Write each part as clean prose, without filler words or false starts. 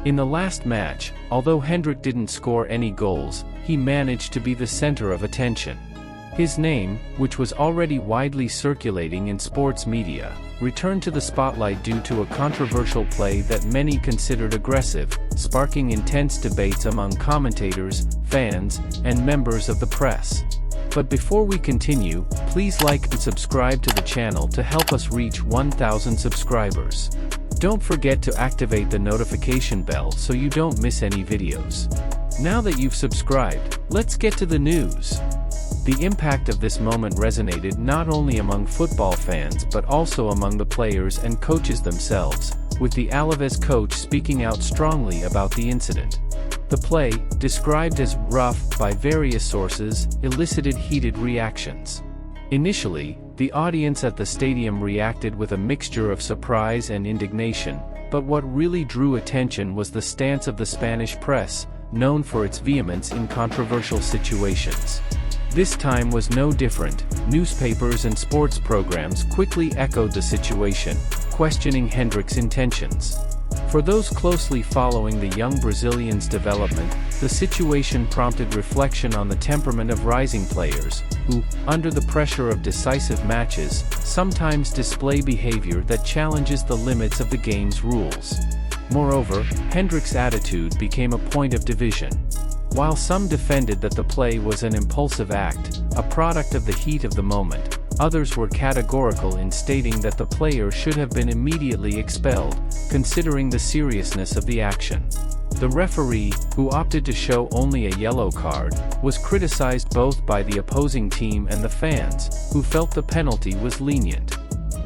In the last match, although Endrick didn't score any goals, he managed to be the center of attention. His name, which was already widely circulating in sports media, returned to the spotlight due to a controversial play that many considered aggressive, sparking intense debates among commentators, fans, and members of the press. But before we continue, please like and subscribe to the channel to help us reach 1,000 subscribers. Don't forget to activate the notification bell so you don't miss any videos. Now that you've subscribed, let's get to the news. The impact of this moment resonated not only among football fans but also among the players and coaches themselves, with the Alavés coach speaking out strongly about the incident. The play, described as rough by various sources, elicited heated reactions. Initially, the audience at the stadium reacted with a mixture of surprise and indignation, but what really drew attention was the stance of the Spanish press, known for its vehemence in controversial situations. This time was no different. Newspapers and sports programs quickly echoed the situation, questioning Endrick's intentions. For those closely following the young Brazilian's development, the situation prompted reflection on the temperament of rising players, who, under the pressure of decisive matches, sometimes display behavior that challenges the limits of the game's rules. Moreover, Endrick's attitude became a point of division. While some defended that the play was an impulsive act, a product of the heat of the moment, others were categorical in stating that the player should have been immediately expelled, considering the seriousness of the action. The referee, who opted to show only a yellow card, was criticized both by the opposing team and the fans, who felt the penalty was lenient.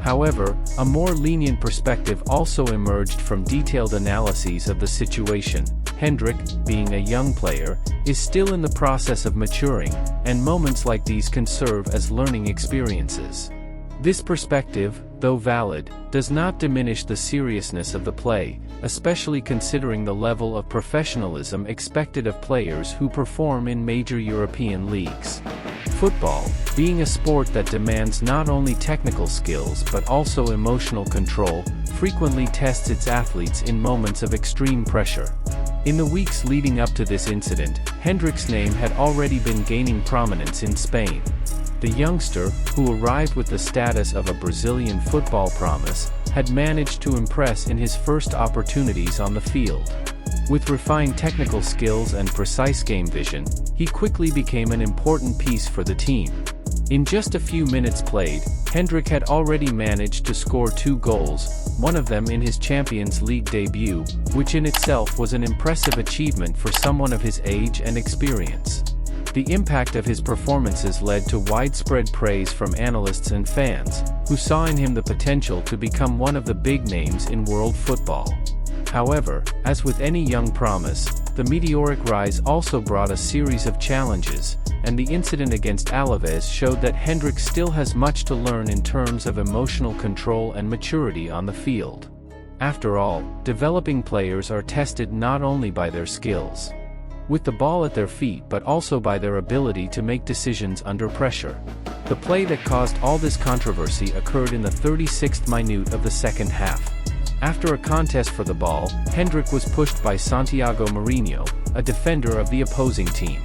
However, a more lenient perspective also emerged from detailed analyses of the situation. Endrick, being a young player, is still in the process of maturing, and moments like these can serve as learning experiences. This perspective, though valid, does not diminish the seriousness of the play, especially considering the level of professionalism expected of players who perform in major European leagues. Football, being a sport that demands not only technical skills but also emotional control, frequently tests its athletes in moments of extreme pressure. In the weeks leading up to this incident, Endrick's name had already been gaining prominence in Spain. The youngster, who arrived with the status of a Brazilian football promise, had managed to impress in his first opportunities on the field. With refined technical skills and precise game vision, he quickly became an important piece for the team. In just a few minutes played, Endrick had already managed to score 2 goals, one of them in his Champions League debut, which in itself was an impressive achievement for someone of his age and experience. The impact of his performances led to widespread praise from analysts and fans, who saw in him the potential to become one of the big names in world football. However, as with any young promise, the meteoric rise also brought a series of challenges, and the incident against Alavés showed that Endrick still has much to learn in terms of emotional control and maturity on the field. After all, developing players are tested not only by their skills with the ball at their feet but also by their ability to make decisions under pressure. The play that caused all this controversy occurred in the 36th minute of the second half. After a contest for the ball, Endrick was pushed by Santiago Marinho, a defender of the opposing team.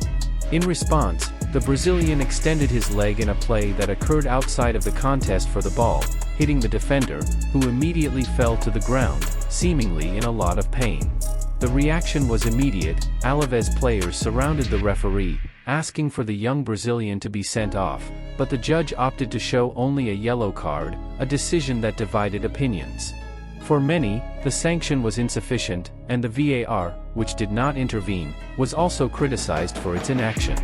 In response, the Brazilian extended his leg in a play that occurred outside of the contest for the ball, hitting the defender, who immediately fell to the ground, seemingly in a lot of pain. The reaction was immediate. Alavés players surrounded the referee, asking for the young Brazilian to be sent off, but the judge opted to show only a yellow card, a decision that divided opinions. For many, the sanction was insufficient, and the VAR, which did not intervene, was also criticized for its inaction.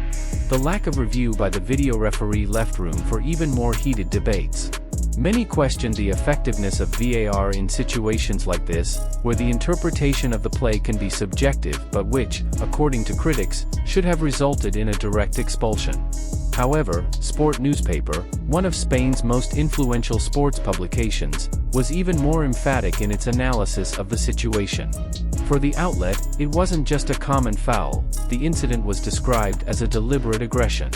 The lack of review by the video referee left room for even more heated debates. Many questioned the effectiveness of VAR in situations like this, where the interpretation of the play can be subjective but which, according to critics, should have resulted in a direct expulsion. However, Sport newspaper, one of Spain's most influential sports publications, was even more emphatic in its analysis of the situation. For the outlet, it wasn't just a common foul, the incident was described as a deliberate aggression.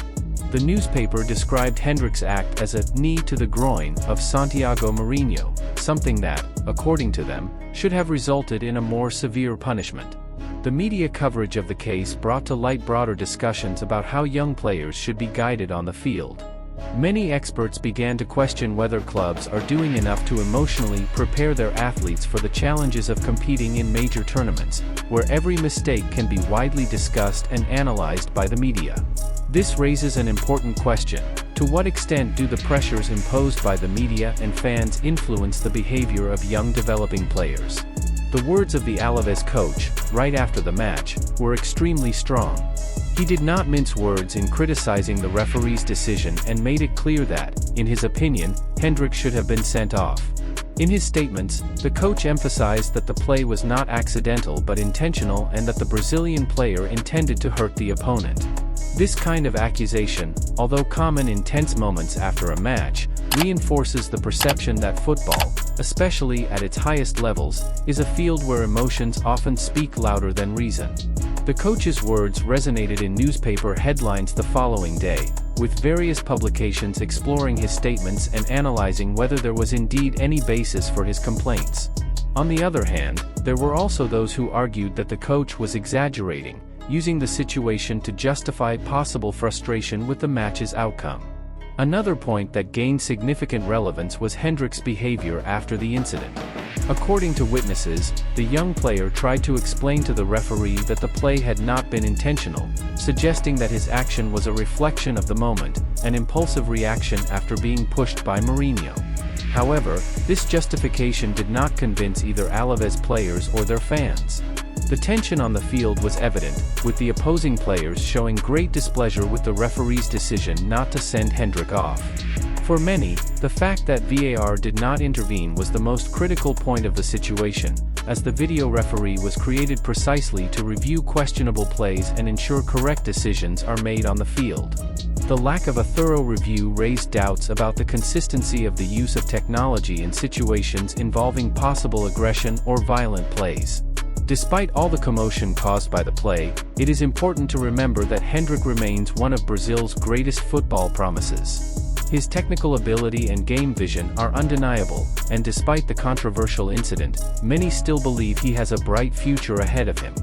The newspaper described Endrick's act as a knee to the groin of Santiago Marinho, something that, according to them, should have resulted in a more severe punishment. The media coverage of the case brought to light broader discussions about how young players should be guided on the field. Many experts began to question whether clubs are doing enough to emotionally prepare their athletes for the challenges of competing in major tournaments, where every mistake can be widely discussed and analyzed by the media. This raises an important question: to what extent do the pressures imposed by the media and fans influence the behavior of young developing players? The words of the Alavés coach, right after the match, were extremely strong. He did not mince words in criticizing the referee's decision and made it clear that, in his opinion, Endrick should have been sent off. In his statements, the coach emphasized that the play was not accidental but intentional and that the Brazilian player intended to hurt the opponent. This kind of accusation, although common in tense moments after a match, reinforces the perception that football, especially at its highest levels, is a field where emotions often speak louder than reason. The coach's words resonated in newspaper headlines the following day, with various publications exploring his statements and analyzing whether there was indeed any basis for his complaints. On the other hand, there were also those who argued that the coach was exaggerating, using the situation to justify possible frustration with the match's outcome. Another point that gained significant relevance was Endrick's behavior after the incident. According to witnesses, the young player tried to explain to the referee that the play had not been intentional, suggesting that his action was a reflection of the moment, an impulsive reaction after being pushed by Mourinho. However, this justification did not convince either Alavés players or their fans. The tension on the field was evident, with the opposing players showing great displeasure with the referee's decision not to send Endrick off. For many, the fact that VAR did not intervene was the most critical point of the situation, as the video referee was created precisely to review questionable plays and ensure correct decisions are made on the field. The lack of a thorough review raised doubts about the consistency of the use of technology in situations involving possible aggression or violent plays. Despite all the commotion caused by the play, it is important to remember that Endrick remains one of Brazil's greatest football promises. His technical ability and game vision are undeniable, and despite the controversial incident, many still believe he has a bright future ahead of him.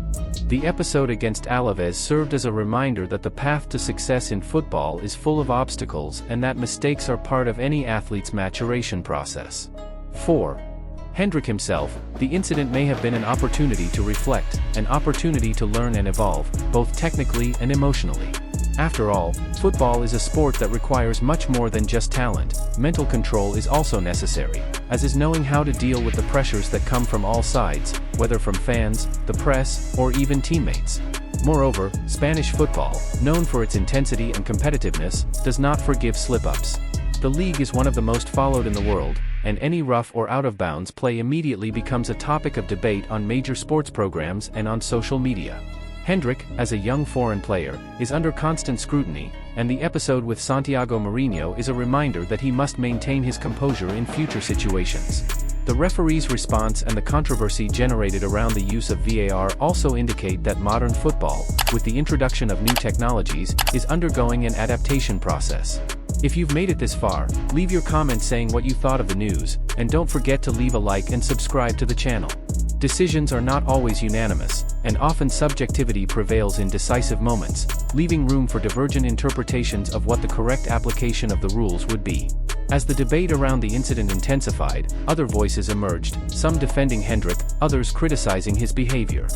The episode against Alavés served as a reminder that the path to success in football is full of obstacles and that mistakes are part of any athlete's maturation process. 4. Endrick himself, the incident may have been an opportunity to reflect, an opportunity to learn and evolve, both technically and emotionally. After all, football is a sport that requires much more than just talent. Mental control is also necessary, as is knowing how to deal with the pressures that come from all sides, whether from fans, the press, or even teammates. Moreover, Spanish football, known for its intensity and competitiveness, does not forgive slip-ups. The league is one of the most followed in the world, and any rough or out-of-bounds play immediately becomes a topic of debate on major sports programs and on social media. Endrick, as a young foreign player, is under constant scrutiny, and the episode with Santiago Mourinho is a reminder that he must maintain his composure in future situations. The referee's response and the controversy generated around the use of VAR also indicate that modern football, with the introduction of new technologies, is undergoing an adaptation process. If you've made it this far, leave your comments saying what you thought of the news, and don't forget to leave a like and subscribe to the channel. Decisions are not always unanimous, and often subjectivity prevails in decisive moments, leaving room for divergent interpretations of what the correct application of the rules would be. As the debate around the incident intensified, other voices emerged, some defending Endrick, others criticizing his behavior.